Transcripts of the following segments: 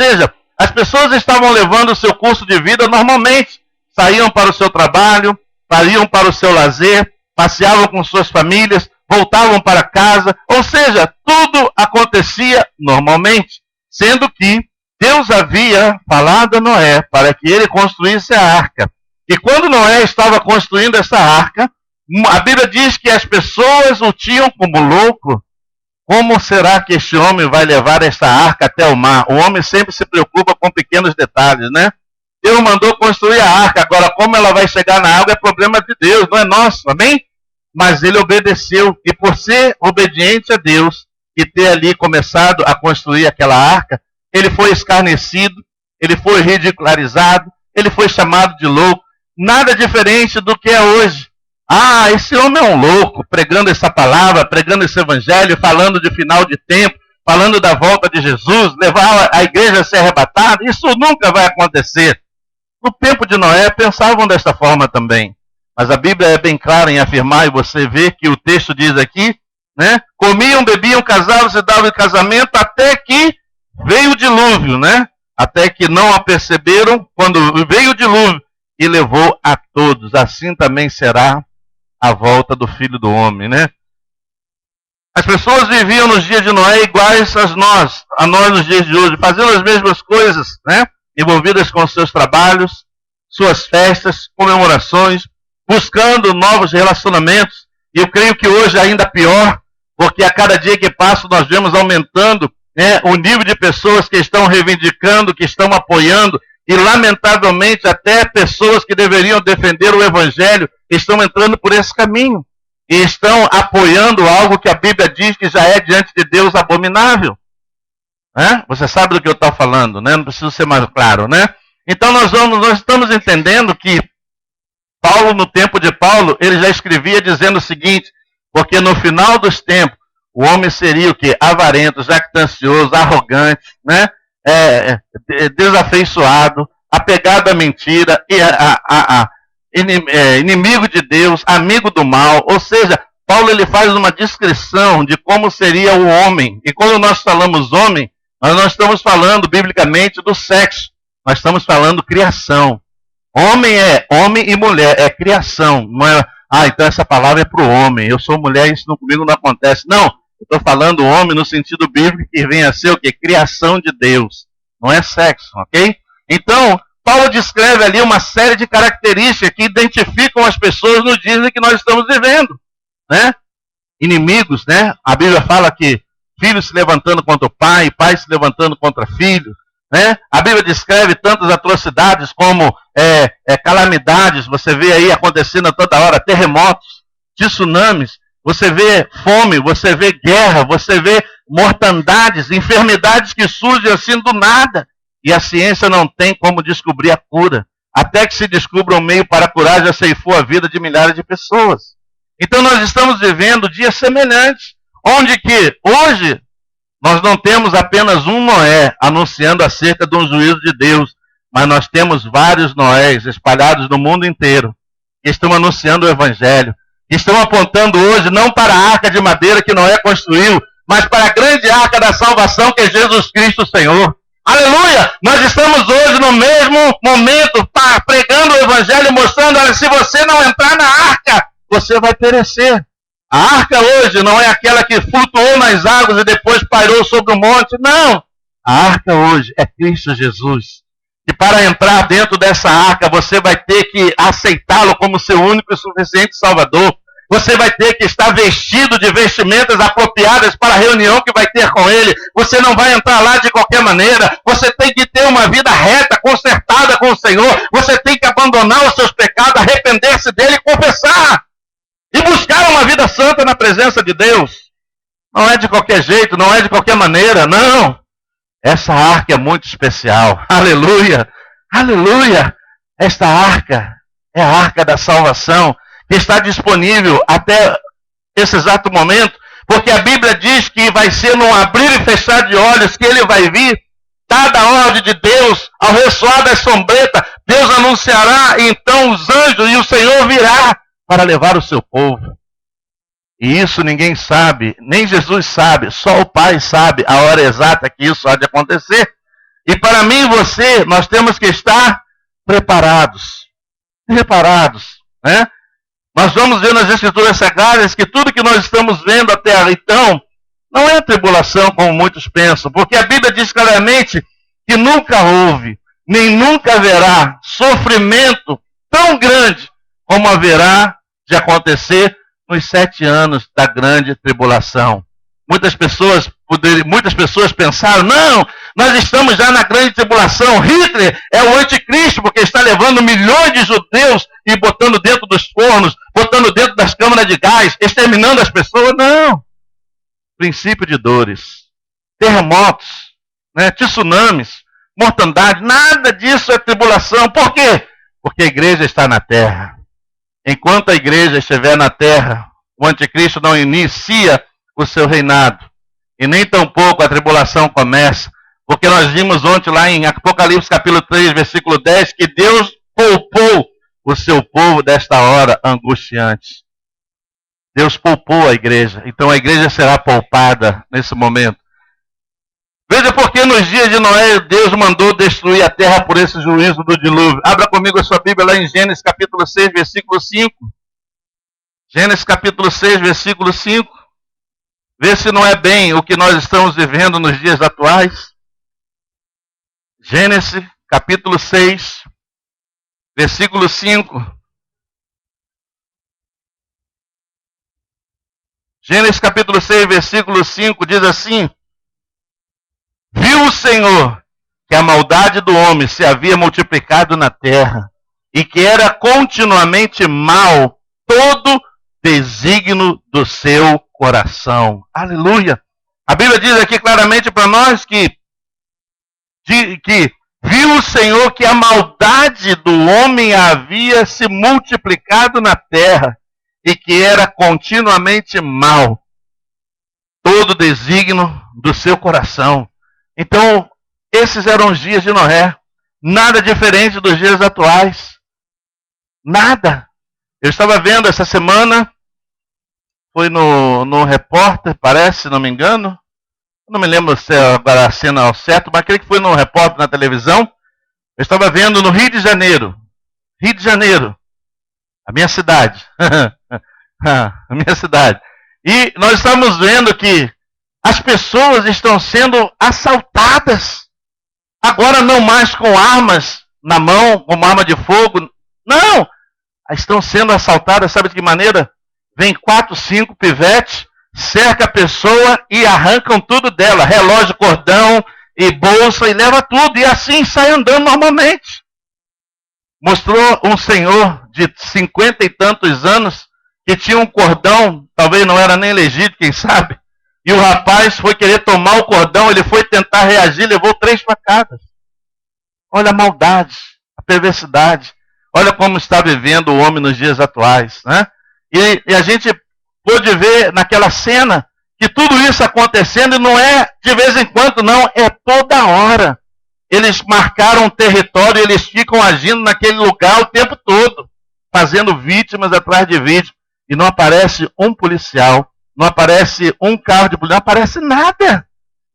seja, as pessoas estavam levando o seu curso de vida normalmente. Saíam para o seu trabalho, saíam para o seu lazer, passeavam com suas famílias, voltavam para casa. Ou seja, tudo acontecia normalmente. Sendo que Deus havia falado a Noé para que ele construísse a arca. E quando Noé estava construindo essa arca, a Bíblia diz que as pessoas o tinham como louco. Como será que este homem vai levar essa arca até o mar? O homem sempre se preocupa com pequenos detalhes, né? Deus mandou construir a arca. Agora, como ela vai chegar na água é problema de Deus, não é nosso, amém? Mas ele obedeceu. E por ser obediente a Deus e ter ali começado a construir aquela arca, ele foi escarnecido, ele foi ridicularizado, ele foi chamado de louco. Nada diferente do que é hoje. Ah, esse homem é um louco, pregando essa palavra, pregando esse evangelho, falando de final de tempo, falando da volta de Jesus, levar a igreja a ser arrebatada. Isso nunca vai acontecer. No tempo de Noé, pensavam dessa forma também. Mas a Bíblia é bem clara em afirmar, e você vê que o texto diz aqui, né? Comiam, bebiam, casavam, se davam em casamento, até que veio o dilúvio, né? Até que não a perceberam, quando veio o dilúvio e levou a todos. Assim também será a volta do Filho do Homem, né? As pessoas viviam nos dias de Noé iguais a nós nos dias de hoje, fazendo as mesmas coisas, né? Envolvidas com seus trabalhos, suas festas, comemorações, buscando novos relacionamentos. E eu creio que hoje é ainda pior, porque a cada dia que passa nós vemos aumentando, né, o nível de pessoas que estão reivindicando, que estão apoiando, e lamentavelmente até pessoas que deveriam defender o Evangelho estão entrando por esse caminho. E estão apoiando algo que a Bíblia diz que já é diante de Deus abominável. Você sabe do que eu estou falando, né? Não preciso ser mais claro, né? Então nós estamos entendendo que Paulo, no tempo de Paulo, ele já escrevia dizendo o seguinte: porque no final dos tempos, o homem seria o quê? Avarento, jactancioso, arrogante, né? Desafeiçoado, apegado à mentira, inimigo de Deus, amigo do mal. Ou seja, Paulo ele faz uma descrição de como seria o homem. E quando nós falamos homem, nós não estamos falando biblicamente do sexo, nós estamos falando criação. Homem é homem e mulher, é criação. Não é, então essa palavra é para o homem, eu sou mulher, isso comigo não acontece. Não, eu estou falando homem no sentido bíblico que vem a ser o quê? Criação de Deus, não é sexo, ok? Então, Paulo descreve ali uma série de características que identificam as pessoas no dia que nós estamos vivendo, né? Inimigos, né? A Bíblia fala que filho se levantando contra o pai, pai se levantando contra filho, né? A Bíblia descreve tantas atrocidades como calamidades, você vê aí acontecendo a toda hora, terremotos, tsunamis, você vê fome, você vê guerra, você vê mortandades, enfermidades que surgem assim do nada. E a ciência não tem como descobrir a cura. Até que se descubra um meio para curar, já ceifou a vida de milhares de pessoas. Então nós estamos vivendo dias semelhantes, onde que hoje nós não temos apenas um Noé anunciando acerca de um juízo de Deus, mas nós temos vários Noés espalhados no mundo inteiro, que estão anunciando o Evangelho, que estão apontando hoje não para a arca de madeira que Noé construiu, mas para a grande arca da salvação que é Jesus Cristo, Senhor. Aleluia! Nós estamos hoje no mesmo momento, pregando o Evangelho, mostrando, olha, se você não entrar na arca, você vai perecer. A arca hoje não é aquela que flutuou nas águas e depois pairou sobre o monte. Não! A arca hoje é Cristo Jesus. E para entrar dentro dessa arca, você vai ter que aceitá-lo como seu único e suficiente Salvador. Você vai ter que estar vestido de vestimentas apropriadas para a reunião que vai ter com Ele. Você não vai entrar lá de qualquer maneira. Você tem que ter uma vida reta, consertada com o Senhor. Você tem que abandonar os seus pecados, arrepender-se dele e confessar. E buscar uma vida santa na presença de Deus. Não é de qualquer jeito, não é de qualquer maneira, não. Essa arca é muito especial. Aleluia! Aleluia! Esta arca é a arca da salvação, que está disponível até esse exato momento, porque a Bíblia diz que vai ser num abrir e fechar de olhos que ele vai vir, dada a ordem de Deus, ao ressoar das sombretas, Deus anunciará, e então os anjos e o Senhor virá para levar o seu povo. E isso ninguém sabe, nem Jesus sabe, só o Pai sabe a hora exata que isso há de acontecer. E para mim e você, nós temos que estar preparados. Preparados, né? Nós vamos ver nas Escrituras Sagradas que tudo que nós estamos vendo até então não é tribulação, como muitos pensam, porque a Bíblia diz claramente que nunca houve, nem nunca haverá sofrimento tão grande como haverá de acontecer nos 7 anos da grande tribulação. Muitas pessoas pensaram, não, nós estamos já na grande tribulação, Hitler é o anticristo, porque está levando milhões de judeus e botando dentro dos fornos, botando dentro das câmaras de gás, exterminando as pessoas. Não. Princípio de dores, terremotos, né, tsunamis, mortandade, nada disso é tribulação. Por quê? Porque a igreja está na terra. Enquanto a igreja estiver na terra, o anticristo não inicia o seu reinado. E nem tampouco a tribulação começa. Porque nós vimos ontem lá em Apocalipse capítulo 3, versículo 10, que Deus poupou o seu povo desta hora angustiante. Deus poupou a igreja. Então a igreja será poupada nesse momento. Veja porque nos dias de Noé, Deus mandou destruir a terra por esse juízo do dilúvio. Abra comigo a sua Bíblia lá em Gênesis capítulo 6, versículo 5. Gênesis capítulo 6, versículo 5. Vê se não é bem o que nós estamos vivendo nos dias atuais. Gênesis capítulo 6, versículo 5. Gênesis capítulo 6, versículo 5 diz assim: viu o Senhor que a maldade do homem se havia multiplicado na terra, e que era continuamente mal todo desígnio do seu coração. Aleluia! A Bíblia diz aqui claramente para nós que viu o Senhor que a maldade do homem havia se multiplicado na terra, e que era continuamente mal todo desígnio do seu coração. Então, esses eram os dias de Noé. Nada diferente dos dias atuais. Nada. Eu estava vendo essa semana, foi no Repórter, parece, se não me engano. Não me lembro se agora a cena ao certo, mas creio que foi no Repórter na televisão. Eu estava vendo no Rio de Janeiro. Rio de Janeiro. A minha cidade. A minha cidade. E nós estamos vendo que as pessoas estão sendo assaltadas. Agora não mais com armas na mão, como arma de fogo. Não! Estão sendo assaltadas, sabe de que maneira? Vem 4, 5 pivetes, cerca a pessoa e arrancam tudo dela. Relógio, cordão e bolsa e leva tudo. E assim sai andando normalmente. Mostrou um senhor de 50 e tantos anos que tinha um cordão, talvez não era nem legítimo, quem sabe. E o rapaz foi querer tomar o cordão, ele foi tentar reagir, levou 3 facadas. Olha a maldade, a perversidade. Olha como está vivendo o homem nos dias atuais, né? E a gente pôde ver naquela cena que tudo isso acontecendo, e não é de vez em quando, não, é toda hora. Eles marcaram um território, eles ficam agindo naquele lugar o tempo todo, fazendo vítimas atrás de vítimas. E não aparece um policial, não aparece um carro de polícia, não aparece nada.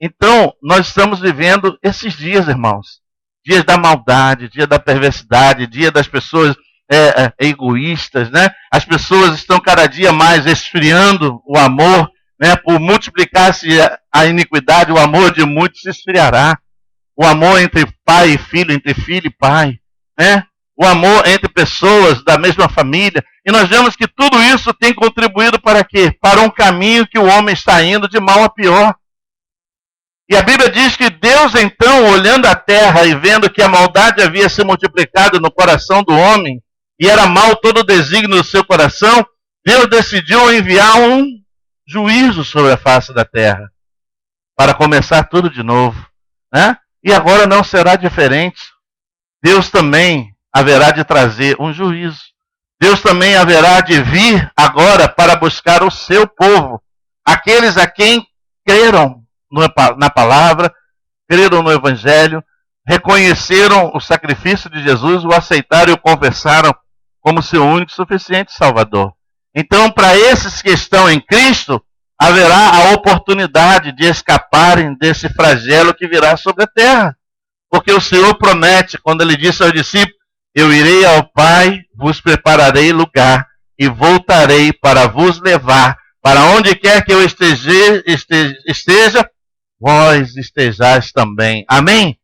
Então, nós estamos vivendo esses dias, irmãos. Dias da maldade, dia da perversidade, dia das pessoas egoístas, né? As pessoas estão cada dia mais esfriando o amor, né? Por multiplicar-se a iniquidade, o amor de muitos se esfriará. O amor entre pai e filho, entre filho e pai, né? O amor entre pessoas da mesma família. E nós vemos que tudo isso tem contribuído para quê? Para um caminho que o homem está indo de mal a pior. E a Bíblia diz que Deus, então, olhando a terra e vendo que a maldade havia se multiplicado no coração do homem, e era mal todo o desígnio do seu coração, Deus decidiu enviar um juízo sobre a face da terra, para começar tudo de novo, né? E agora não será diferente. Deus também haverá de trazer um juízo. Deus também haverá de vir agora para buscar o seu povo, aqueles a quem creram na palavra, creram no Evangelho, reconheceram o sacrifício de Jesus, o aceitaram e o confessaram como seu único e suficiente Salvador. Então, para esses que estão em Cristo, haverá a oportunidade de escaparem desse flagelo que virá sobre a terra. Porque o Senhor promete, quando ele disse aos discípulos, eu irei ao Pai, vos prepararei lugar, e voltarei para vos levar, para onde quer que eu esteja, vós estejais também. Amém?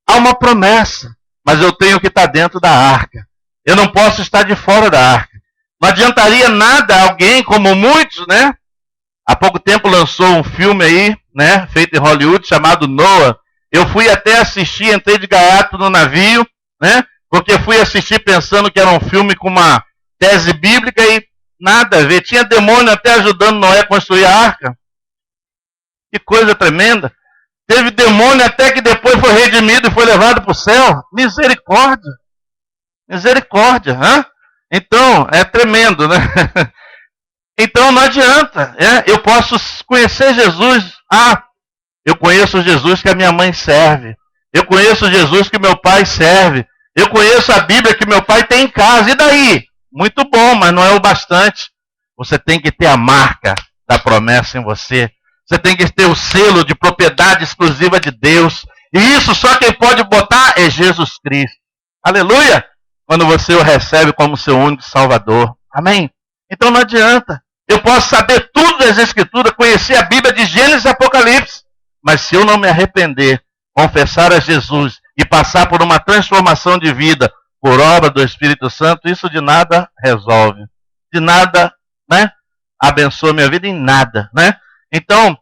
Há uma promessa, mas eu tenho que estar dentro da arca. Eu não posso estar de fora da arca. Não adiantaria nada alguém, como muitos, né? Há pouco tempo lançou um filme aí, né? Feito em Hollywood, chamado Noah. Eu fui até assistir, entrei de gaiato no navio, né? Porque fui assistir pensando que era um filme com uma tese bíblica e nada a ver. Tinha demônio até ajudando Noé a construir a arca. Que coisa tremenda. Teve demônio até que depois foi redimido e foi levado para o céu. Misericórdia. Misericórdia. Hein? Então, é tremendo, né? Então não adianta. Eu posso conhecer Jesus. Eu conheço Jesus que a minha mãe serve. Eu conheço Jesus que meu pai serve. Eu conheço a Bíblia que meu pai tem em casa. E daí? Muito bom, mas não é o bastante. Você tem que ter a marca da promessa em você. Você tem que ter o selo de propriedade exclusiva de Deus. E isso só quem pode botar é Jesus Cristo. Aleluia! Quando você o recebe como seu único Salvador. Amém? Então não adianta. Eu posso saber tudo das Escrituras, conhecer a Bíblia de Gênesis e Apocalipse. Mas se eu não me arrepender, confessar a Jesus e passar por uma transformação de vida por obra do Espírito Santo, isso de nada resolve. De nada, né? Abençoa minha vida em nada, né? Então,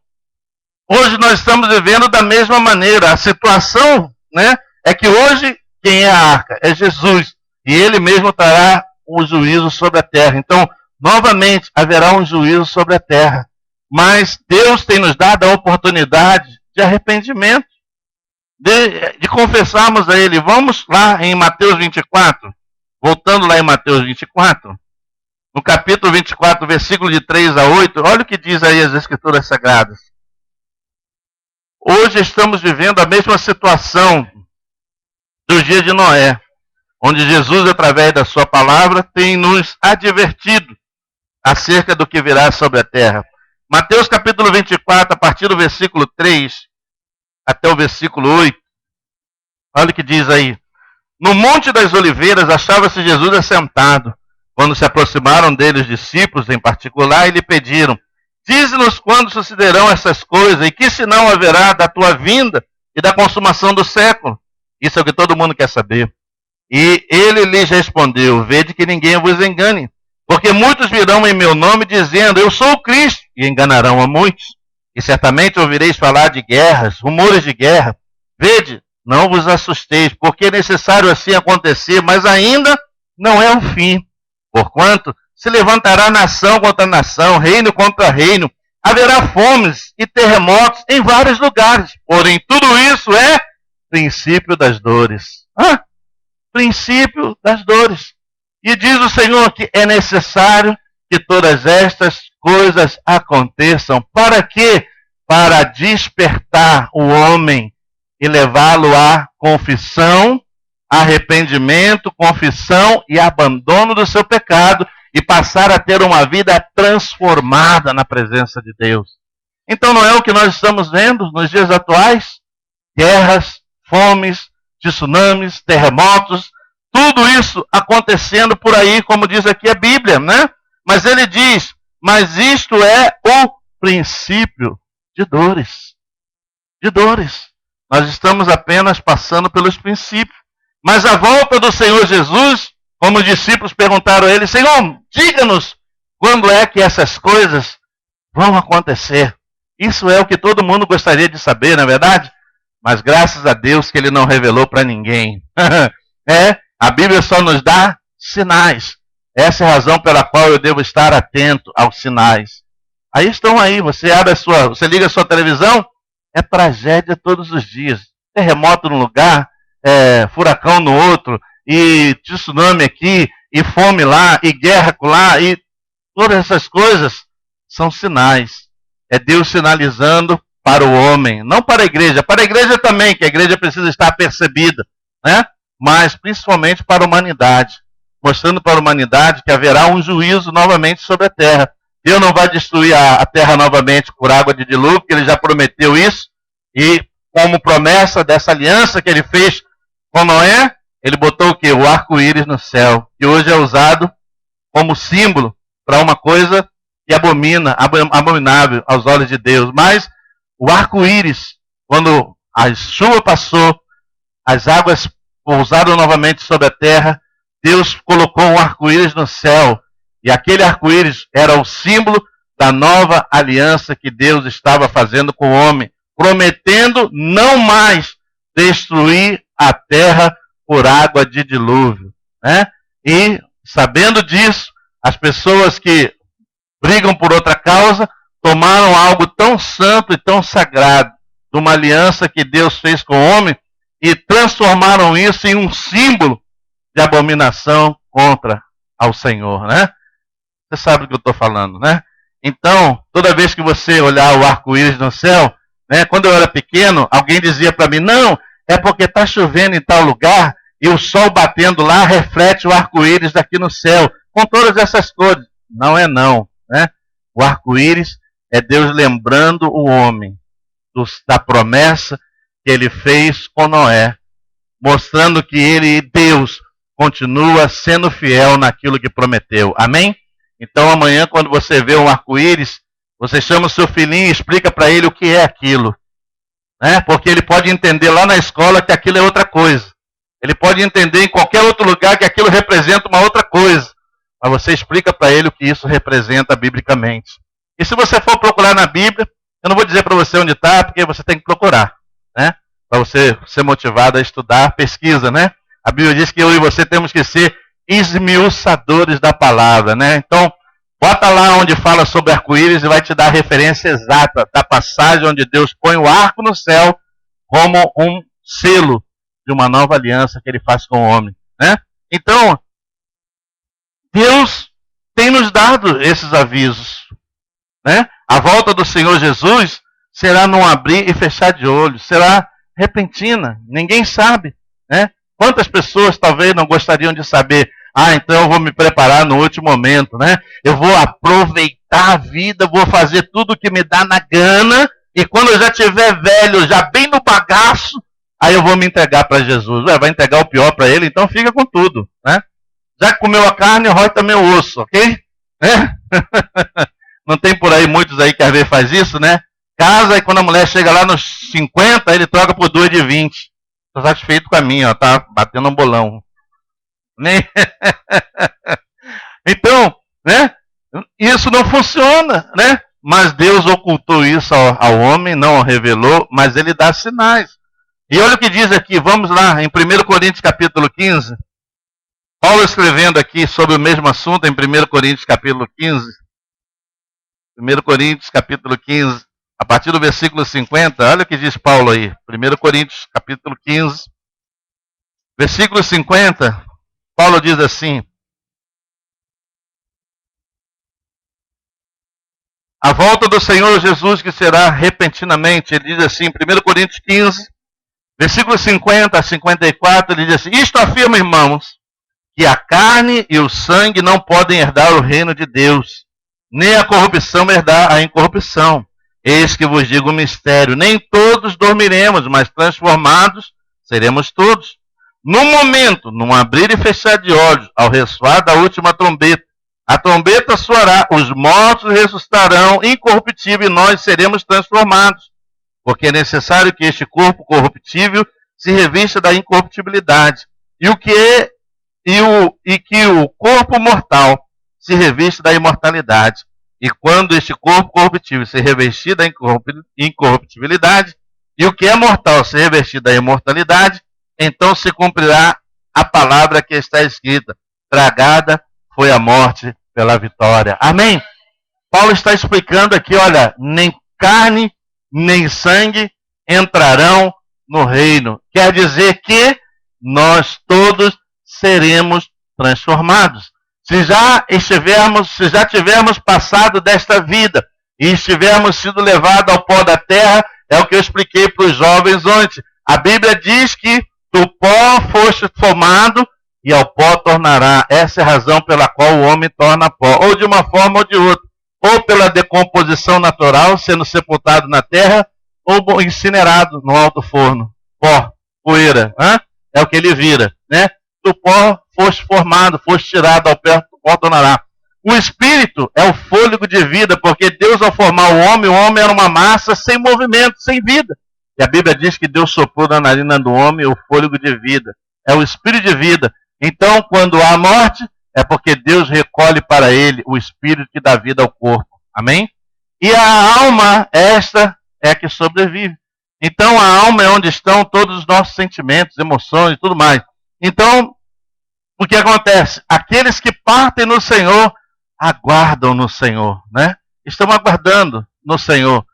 hoje nós estamos vivendo da mesma maneira. A situação, né, é que hoje quem é a arca? É Jesus. E ele mesmo trará um juízo sobre a terra. Então, novamente, haverá um juízo sobre a terra. Mas Deus tem nos dado a oportunidade de arrependimento, de confessarmos a Ele. Vamos lá em Mateus 24, voltando lá em Mateus 24, no capítulo 24, versículo de 3 a 8, olha o que diz aí as Escrituras Sagradas. Hoje estamos vivendo a mesma situação dos dias de Noé, onde Jesus, através da sua palavra, tem nos advertido acerca do que virá sobre a terra. Mateus capítulo 24, a partir do versículo 3 até o versículo 8. Olha o que diz aí. No Monte das Oliveiras achava-se Jesus assentado. Quando se aproximaram dele os discípulos em particular e lhe pediram, dize-nos quando sucederão essas coisas e que sinal haverá da tua vinda e da consumação do século. Isso é o que todo mundo quer saber. E ele lhes respondeu, vede que ninguém vos engane, porque muitos virão em meu nome dizendo, eu sou o Cristo, e enganarão a muitos. E certamente ouvireis falar de guerras, rumores de guerra. Vede, não vos assusteis, porque é necessário assim acontecer, mas ainda não é o fim. Porquanto se levantará nação contra nação, reino contra reino, haverá fomes e terremotos em vários lugares. Porém, tudo isso é princípio das dores. Princípio das dores. E diz o Senhor que é necessário que todas estas coisas aconteçam. Para quê? Para despertar o homem e levá-lo à confissão, arrependimento, confissão e abandono do seu pecado e passar a ter uma vida transformada na presença de Deus. Então não é o que nós estamos vendo nos dias atuais? Guerras, fomes, tsunamis, terremotos, tudo isso acontecendo por aí, como diz aqui a Bíblia, né? Mas ele diz, mas isto é o princípio de dores. De dores. Nós estamos apenas passando pelos princípios. Mas a volta do Senhor Jesus, como os discípulos perguntaram a ele, Senhor, diga-nos quando é que essas coisas vão acontecer. Isso é o que todo mundo gostaria de saber, não é verdade? Mas graças a Deus que ele não revelou para ninguém. A Bíblia só nos dá sinais. Essa é a razão pela qual eu devo estar atento aos sinais. Aí estão aí, você liga a sua televisão, é tragédia todos os dias. Terremoto num lugar, furacão no outro, e tsunami aqui, e fome lá, e guerra lá, e todas essas coisas são sinais. É Deus sinalizando para o homem, não para a igreja. Para a igreja também, que a igreja precisa estar percebida, né? Mas principalmente para a humanidade. Mostrando para a humanidade que haverá um juízo novamente sobre a terra. Deus não vai destruir a terra novamente por água de dilúvio, porque ele já prometeu isso. E como promessa dessa aliança que ele fez com Noé, ele botou o quê? O arco-íris no céu, que hoje é usado como símbolo para uma coisa que abominável aos olhos de Deus. Mas o arco-íris, quando a chuva passou, as águas pousaram novamente sobre a terra, Deus colocou um arco-íris no céu. E aquele arco-íris era o símbolo da nova aliança que Deus estava fazendo com o homem, prometendo não mais destruir a terra por água de dilúvio, né? E, sabendo disso, as pessoas que brigam por outra causa tomaram algo tão santo e tão sagrado, de uma aliança que Deus fez com o homem, e transformaram isso em um símbolo de abominação contra ao Senhor, né? Você sabe do que eu estou falando, né? Então, toda vez que você olhar o arco-íris no céu, né, quando eu era pequeno, alguém dizia para mim, não, é porque está chovendo em tal lugar e o sol batendo lá reflete o arco-íris daqui no céu, com todas essas cores. Não é não, né? O arco-íris é Deus lembrando o homem da promessa que ele fez com Noé, mostrando que ele, Deus, continua sendo fiel naquilo que prometeu. Amém? Então amanhã, quando você vê um arco-íris, você chama o seu filhinho e explica para ele o que é aquilo, né? Porque ele pode entender lá na escola que aquilo é outra coisa. Ele pode entender em qualquer outro lugar que aquilo representa uma outra coisa. Mas você explica para ele o que isso representa biblicamente. E se você for procurar na Bíblia, eu não vou dizer para você onde está, porque você tem que procurar, né? Para você ser motivado a estudar, pesquisa, né? A Bíblia diz que eu e você temos que ser esmiuçadores da palavra, né? Então, bota lá onde fala sobre arco-íris e vai te dar a referência exata da passagem onde Deus põe o arco no céu como um selo de uma nova aliança que ele faz com o homem, né? Então, Deus tem nos dado esses avisos, né? A volta do Senhor Jesus será num abrir e fechar de olhos, será repentina, ninguém sabe, né? Quantas pessoas talvez não gostariam de saber, então eu vou me preparar no último momento, né? Eu vou aproveitar a vida, vou fazer tudo o que me dá na gana, e quando eu já estiver velho, já bem no bagaço, aí eu vou me entregar para Jesus. Vai entregar o pior para ele, então fica com tudo, né? Já que comeu a carne, rói também o osso, ok? Né? Não tem por aí muitos aí que às vezes faz isso, né? Casa e quando a mulher chega lá nos 50, ele troca por 2 de 20. Estou satisfeito com a minha, ó, tá batendo um bolão. Então, né? Isso não funciona, né? Mas Deus ocultou isso ao homem, não o revelou, mas ele dá sinais. E olha o que diz aqui, vamos lá, em 1 Coríntios capítulo 15. Paulo escrevendo aqui sobre o mesmo assunto, em 1 Coríntios capítulo 15. 1 Coríntios capítulo 15, a partir do versículo 50, olha o que diz Paulo aí. 1 Coríntios capítulo 15, versículo 50, Paulo diz assim: a volta do Senhor Jesus, que será repentinamente, ele diz assim, 1 Coríntios 15, versículo 50 a 54, ele diz assim: isto afirma, irmãos, que a carne e o sangue não podem herdar o reino de Deus, nem a corrupção herdar a incorrupção. Eis que vos digo um mistério, nem todos dormiremos, mas transformados seremos todos. No momento, num abrir e fechar de olhos, ao ressoar da última trombeta, a trombeta soará, os mortos ressuscitarão incorruptível e nós seremos transformados. Porque é necessário que este corpo corruptível se revista da incorruptibilidade, e que o corpo mortal se reviste da imortalidade. E quando este corpo corruptível se revestir da incorruptibilidade, e o que é mortal se revestir da imortalidade, então se cumprirá a palavra que está escrita: tragada foi a morte pela vitória. Amém? Paulo está explicando aqui, olha, nem carne, nem sangue entrarão no reino. Quer dizer que nós todos seremos transformados. Se já tivermos passado desta vida e estivermos sido levados ao pó da terra, é o que eu expliquei para os jovens ontem. A Bíblia diz que do pó foste formado e ao pó tornará. Essa é a razão pela qual o homem torna pó, ou de uma forma ou de outra. Ou pela decomposição natural, sendo sepultado na terra, ou incinerado no alto forno. Pó, poeira, é o que ele vira, né? Do pó foste formado, foste tirado, ao pé do pó tornará. O espírito é o fôlego de vida, porque Deus, ao formar o homem era uma massa sem movimento, sem vida. E a Bíblia diz que Deus soprou na narina do homem o fôlego de vida. É o espírito de vida. Então, quando há morte, é porque Deus recolhe para ele o espírito que dá vida ao corpo. Amém? E a alma, esta é a que sobrevive. Então, a alma é onde estão todos os nossos sentimentos, emoções e tudo mais. Então, o que acontece? Aqueles que partem no Senhor, aguardam no Senhor, né? Estão aguardando no Senhor.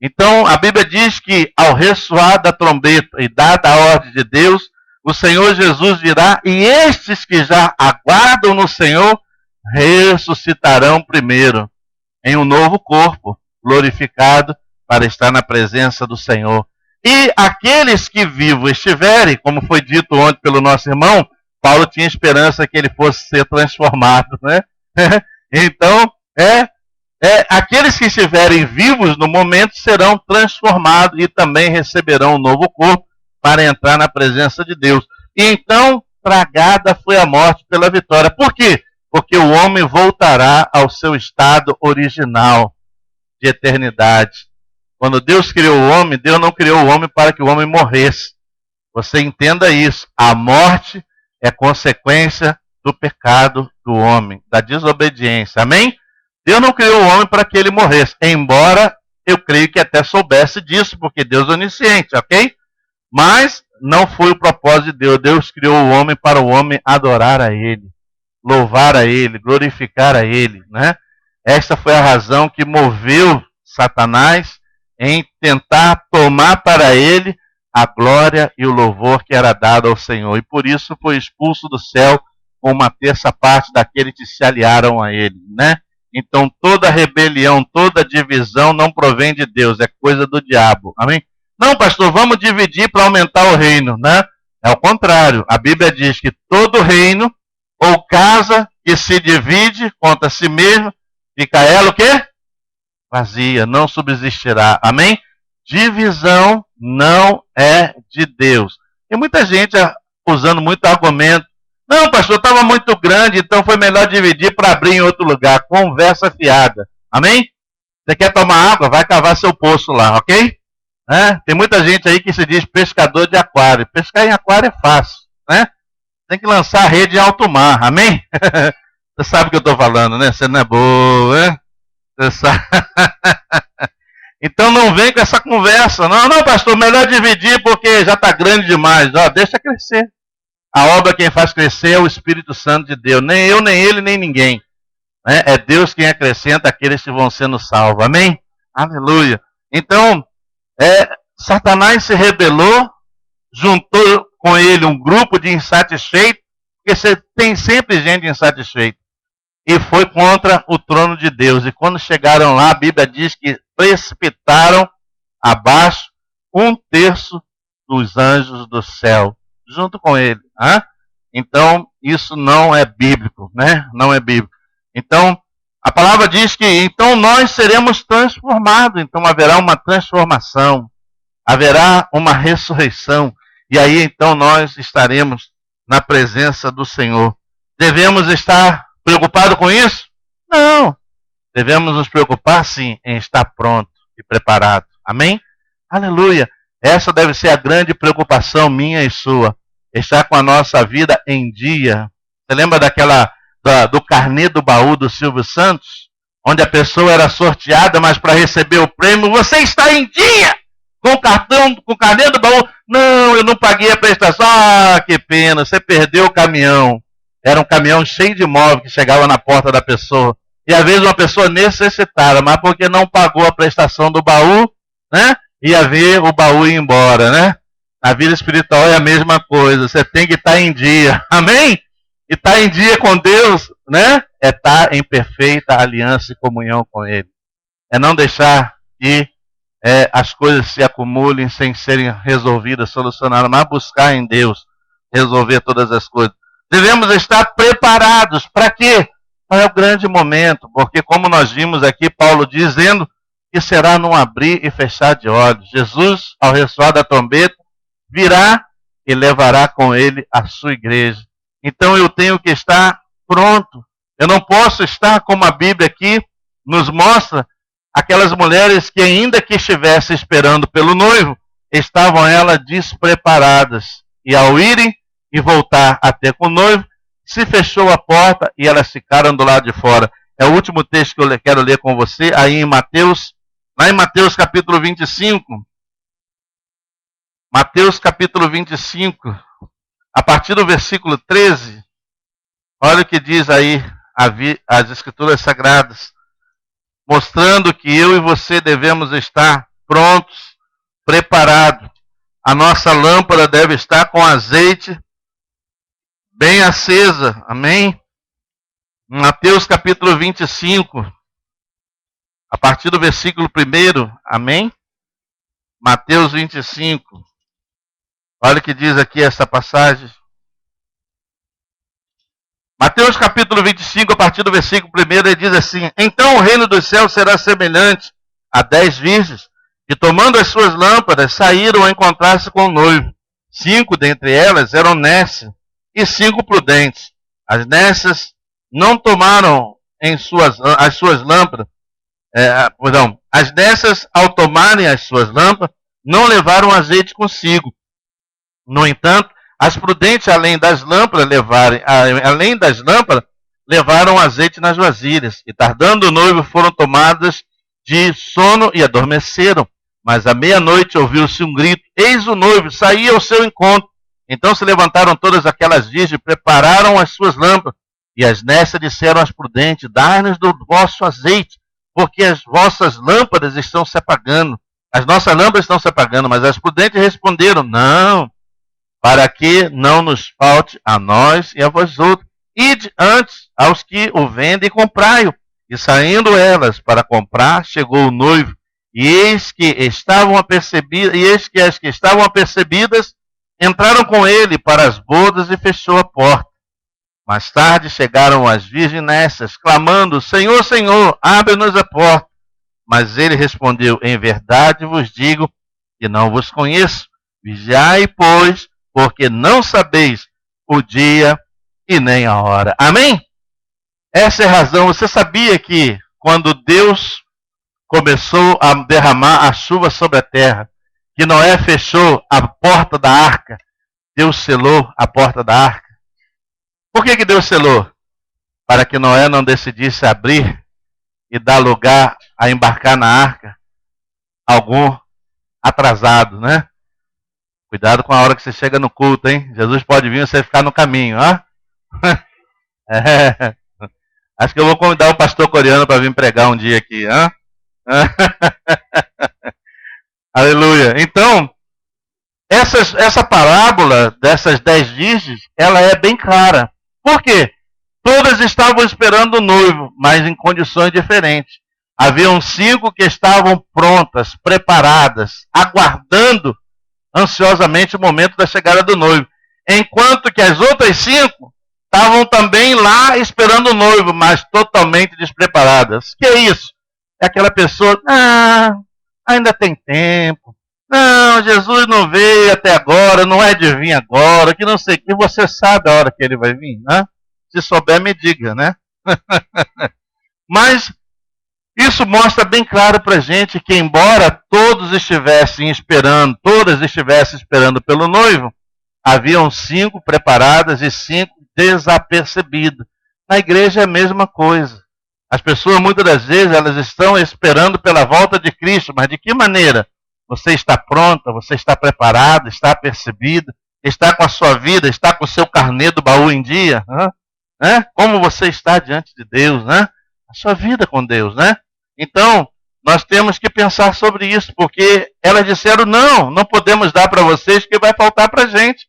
Então, a Bíblia diz que ao ressoar da trombeta e dada a ordem de Deus, o Senhor Jesus virá e estes que já aguardam no Senhor ressuscitarão primeiro em um novo corpo, glorificado, para estar na presença do Senhor. E aqueles que vivos estiverem, como foi dito ontem pelo nosso irmão, Paulo tinha esperança que ele fosse ser transformado, né? Então, aqueles que estiverem vivos no momento serão transformados e também receberão um novo corpo para entrar na presença de Deus. E então, tragada foi a morte pela vitória. Por quê? Porque o homem voltará ao seu estado original de eternidade. Quando Deus criou o homem, Deus não criou o homem para que o homem morresse. Você entenda isso. A morte é consequência do pecado do homem, da desobediência. Amém? Deus não criou o homem para que ele morresse, embora eu creio que até soubesse disso, porque Deus é onisciente, ok? Mas não foi o propósito de Deus. Deus criou o homem para o homem adorar a ele, louvar a ele, glorificar a ele, né? Esta foi a razão que moveu Satanás em tentar tomar para ele a glória e o louvor que era dado ao Senhor. E por isso foi expulso do céu com uma terça parte daqueles que se aliaram a ele, né? Então toda rebelião, toda divisão não provém de Deus, é coisa do diabo. Amém? Não, pastor, vamos dividir para aumentar o reino, né? É o contrário. A Bíblia diz que todo reino ou casa que se divide contra si mesmo, fica ela o quê? Vazia, não subsistirá. Amém? Divisão não é de Deus. Tem muita gente usando muito argumento. Não, pastor, estava muito grande, então foi melhor dividir para abrir em outro lugar. Conversa fiada. Amém? Você quer tomar água? Vai cavar seu poço lá, ok? Tem muita gente aí que se diz pescador de aquário. Pescar em aquário é fácil, né? Tem que lançar a rede em alto mar. Amém? Você sabe o que eu estou falando, né? Você não é boa, né? Você sabe. Então não vem com essa conversa. Não, pastor, melhor dividir porque já está grande demais. Deixa crescer. A obra quem faz crescer é o Espírito Santo de Deus. Nem eu, nem ele, nem ninguém. É Deus quem acrescenta aqueles que vão sendo salvos. Amém? Aleluia. Então, Satanás se rebelou, juntou com ele um grupo de insatisfeitos, porque você tem sempre gente insatisfeita. E foi contra o trono de Deus. E quando chegaram lá, a Bíblia diz que precipitaram abaixo 1/3 dos anjos do céu, junto com ele. Então, isso não é bíblico, né? Não é bíblico. Então, a palavra diz que então nós seremos transformados. Então, haverá uma transformação, haverá uma ressurreição. E aí, então, nós estaremos na presença do Senhor. Devemos estar preocupados com isso? Não. Devemos nos preocupar, sim, em estar pronto e preparado. Amém? Aleluia. Essa deve ser a grande preocupação minha e sua. Estar com a nossa vida em dia. Você lembra do carnê do baú do Silvio Santos? Onde a pessoa era sorteada, mas para receber o prêmio, você está em dia com o cartão, com o carnê do baú. Não, eu não paguei a prestação. Que pena, você perdeu o caminhão. Era um caminhão cheio de móvel que chegava na porta da pessoa. E às vezes uma pessoa necessitada, mas porque não pagou a prestação do baú, né? Ia ver o baú ir embora, né? A vida espiritual é a mesma coisa. Você tem que estar em dia. Amém? E estar em dia com Deus, né? É estar em perfeita aliança e comunhão com Ele. É não deixar que as coisas se acumulem sem serem resolvidas, solucionadas, mas buscar em Deus resolver todas as coisas. Devemos estar preparados. Para quê? Para o grande momento. Porque como nós vimos aqui, Paulo dizendo que será num abrir e fechar de olhos. Jesus, ao ressoar da trombeta, virá e levará com ele a sua igreja. Então eu tenho que estar pronto. Eu não posso estar, como a Bíblia aqui nos mostra, aquelas mulheres que, ainda que estivessem esperando pelo noivo, estavam elas despreparadas. E ao irem e voltar até com o noivo, se fechou a porta e elas ficaram do lado de fora. É o último texto que eu quero ler com você, aí em Mateus, lá em Mateus capítulo 25. Mateus capítulo 25, a partir do versículo 13, olha o que diz aí as Escrituras Sagradas, mostrando que eu e você devemos estar prontos, preparados. A nossa lâmpada deve estar com azeite bem acesa, amém? Mateus capítulo 25, a partir do versículo 1, amém? Mateus 25. Olha o que diz aqui essa passagem. Mateus capítulo 25, a partir do versículo 1, ele diz assim: Então o reino dos céus será semelhante a 10 virgens, que tomando as suas lâmpadas, saíram a encontrar-se com o noivo. 5 dentre elas eram nécias, e 5 prudentes. As nécias não tomaram as suas lâmpadas, as nécias, ao tomarem as suas lâmpadas, não levaram azeite consigo. No entanto, as prudentes, além das lâmpadas, levaram azeite nas vasilhas. E tardando o noivo, foram tomadas de sono e adormeceram. Mas à meia-noite ouviu-se um grito: Eis o noivo, saía ao seu encontro. Então se levantaram todas aquelas virgens e prepararam as suas lâmpadas. E as nécias disseram às prudentes: Dai-nos do vosso azeite, porque as vossas lâmpadas estão se apagando. As nossas lâmpadas estão se apagando. Mas as prudentes responderam: Não, para que não nos falte a nós e a vós outros. Ide antes aos que o vendem e comprai-o. E saindo elas para comprar, chegou o noivo. E eis que as que estavam apercebidas entraram com ele para as bodas e fechou a porta. Mais tarde chegaram as virgens nécias, clamando: Senhor, Senhor, abre-nos a porta. Mas ele respondeu: Em verdade vos digo que não vos conheço. Vigiai, pois, porque não sabeis o dia e nem a hora. Amém? Essa é a razão. Você sabia que quando Deus começou a derramar a chuva sobre a terra, que Noé fechou a porta da arca, Deus selou a porta da arca? Por que Deus selou? Para que Noé não decidisse abrir e dar lugar a embarcar na arca algum atrasado, né? Cuidado com a hora que você chega no culto, hein? Jesus pode vir e você ficar no caminho, ó. É. Acho que eu vou convidar o pastor coreano para vir pregar um dia aqui, ó. Aleluia. Então, essa parábola dessas 10 virgens, ela é bem clara. Por quê? Todas estavam esperando o noivo, mas em condições diferentes. Haviam 5 que estavam prontas, preparadas, aguardando ansiosamente o momento da chegada do noivo. Enquanto que as outras 5 estavam também lá esperando o noivo, mas totalmente despreparadas. Que é isso? É aquela pessoa: ainda tem tempo. Não, Jesus não veio até agora, não é de vir agora, que não sei o que. Você sabe a hora que ele vai vir, né? Se souber, me diga, né? Mas isso mostra bem claro para a gente que, embora todas estivessem esperando pelo noivo, haviam 5 preparadas e 5 desapercebidas. Na igreja é a mesma coisa. As pessoas, muitas das vezes, elas estão esperando pela volta de Cristo, mas de que maneira? Você está pronta, você está preparada, está apercebida, está com a sua vida, está com o seu carnê do baú em dia? Né? Como você está diante de Deus, né? A sua vida com Deus, né? Então, nós temos que pensar sobre isso, porque elas disseram: não podemos dar para vocês, que vai faltar para a gente.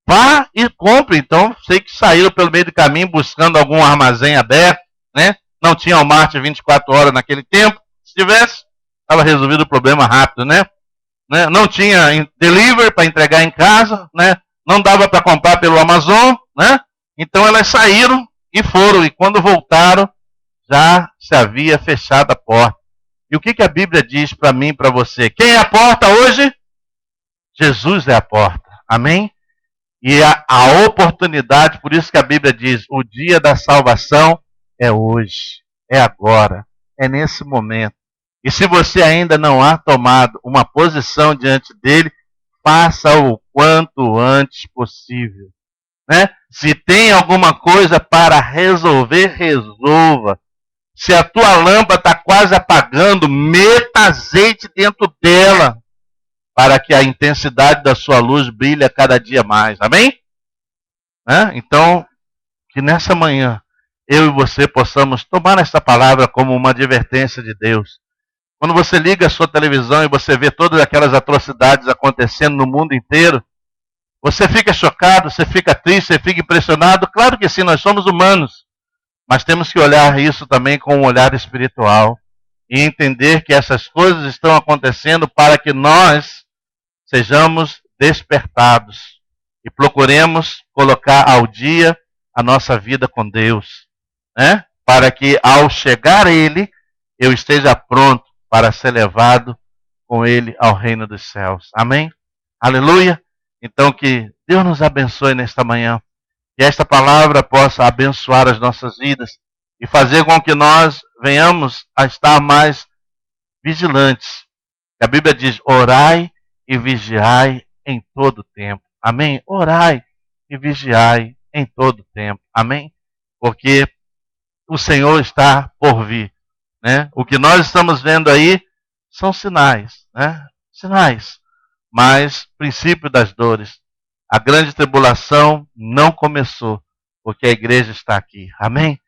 Vá e compre. Então, sei que saíram pelo meio do caminho buscando algum armazém aberto, né? Não tinha Walmart 24 horas naquele tempo. Se tivesse, estava resolvido o problema rápido, né? Não tinha delivery para entregar em casa, né? Não dava para comprar pelo Amazon, né? Então elas saíram e foram. E quando voltaram, já se havia fechado a porta. E o que a Bíblia diz para mim e para você? Quem é a porta hoje? Jesus é a porta. Amém? E a oportunidade, por isso que a Bíblia diz, o dia da salvação é hoje, é agora, é nesse momento. E se você ainda não há tomado uma posição diante dele, faça o quanto antes possível. Né? Se tem alguma coisa para resolver, resolva. Se a tua lâmpada está quase apagando, meta azeite dentro dela, para que a intensidade da sua luz brilhe cada dia mais. Amém? Então, que nessa manhã, eu e você possamos tomar essa palavra como uma advertência de Deus. Quando você liga a sua televisão e você vê todas aquelas atrocidades acontecendo no mundo inteiro, você fica chocado, você fica triste, você fica impressionado. Claro que sim, nós somos humanos. Mas temos que olhar isso também com um olhar espiritual. E entender que essas coisas estão acontecendo para que nós sejamos despertados. E procuremos colocar ao dia a nossa vida com Deus. Né? Para que ao chegar Ele, eu esteja pronto para ser levado com Ele ao reino dos céus. Amém? Aleluia! Então que Deus nos abençoe nesta manhã. Que esta palavra possa abençoar as nossas vidas e fazer com que nós venhamos a estar mais vigilantes. A Bíblia diz, orai e vigiai em todo o tempo. Amém? Orai e vigiai em todo o tempo. Amém? Porque o Senhor está por vir. Né? O que nós estamos vendo aí são sinais. Né? Sinais. Mas princípio das dores. A grande tribulação não começou, porque a igreja está aqui. Amém?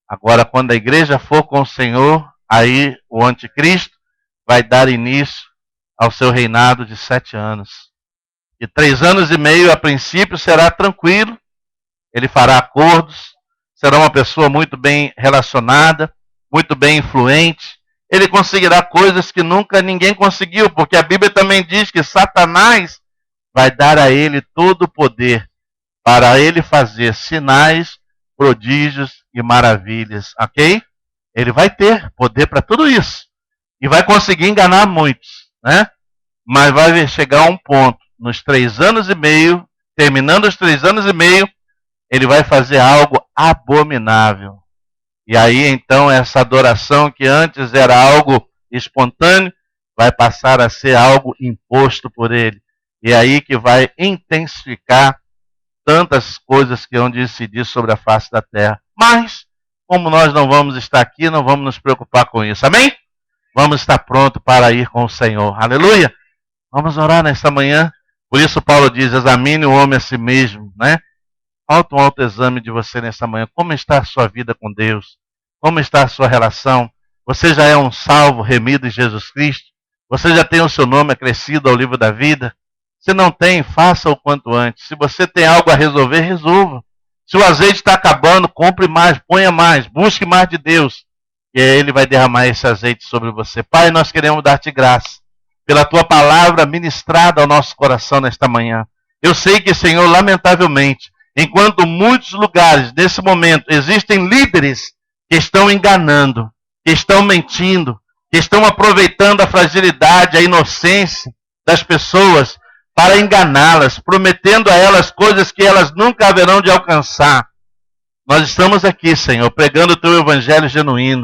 Agora, quando a igreja for com o Senhor, aí o anticristo vai dar início ao seu reinado de 7 anos. E 3 anos e meio, a princípio, será tranquilo. Ele fará acordos, será uma pessoa muito bem relacionada, muito bem influente. Ele conseguirá coisas que nunca ninguém conseguiu, porque a Bíblia também diz que Satanás vai dar a ele todo o poder para ele fazer sinais, prodígios e maravilhas, ok? Ele vai ter poder para tudo isso. E vai conseguir enganar muitos, né? Mas vai chegar a um ponto, nos 3 anos e meio, terminando os 3 anos e meio, ele vai fazer algo abominável. E aí, então, essa adoração que antes era algo espontâneo, vai passar a ser algo imposto por ele. E é aí que vai intensificar tantas coisas que vão decidir sobre a face da terra. Mas, como nós não vamos estar aqui, não vamos nos preocupar com isso. Amém? Vamos estar prontos para ir com o Senhor. Aleluia! Vamos orar nesta manhã. Por isso Paulo diz, examine o homem a si mesmo, né? Falta um autoexame de você nesta manhã. Como está a sua vida com Deus? Como está a sua relação? Você já é um salvo, remido em Jesus Cristo? Você já tem o seu nome acrescido ao livro da vida? Se não tem, faça o quanto antes. Se você tem algo a resolver, resolva. Se o azeite está acabando, compre mais, ponha mais, busque mais de Deus. E aí Ele vai derramar esse azeite sobre você. Pai, nós queremos dar-te graça pela tua palavra ministrada ao nosso coração nesta manhã. Eu sei que, Senhor, lamentavelmente, enquanto muitos lugares, nesse momento, existem líderes que estão enganando, que estão mentindo, que estão aproveitando a fragilidade, a inocência das pessoas para enganá-las, prometendo a elas coisas que elas nunca haverão de alcançar. Nós estamos aqui, Senhor, pregando o teu evangelho genuíno.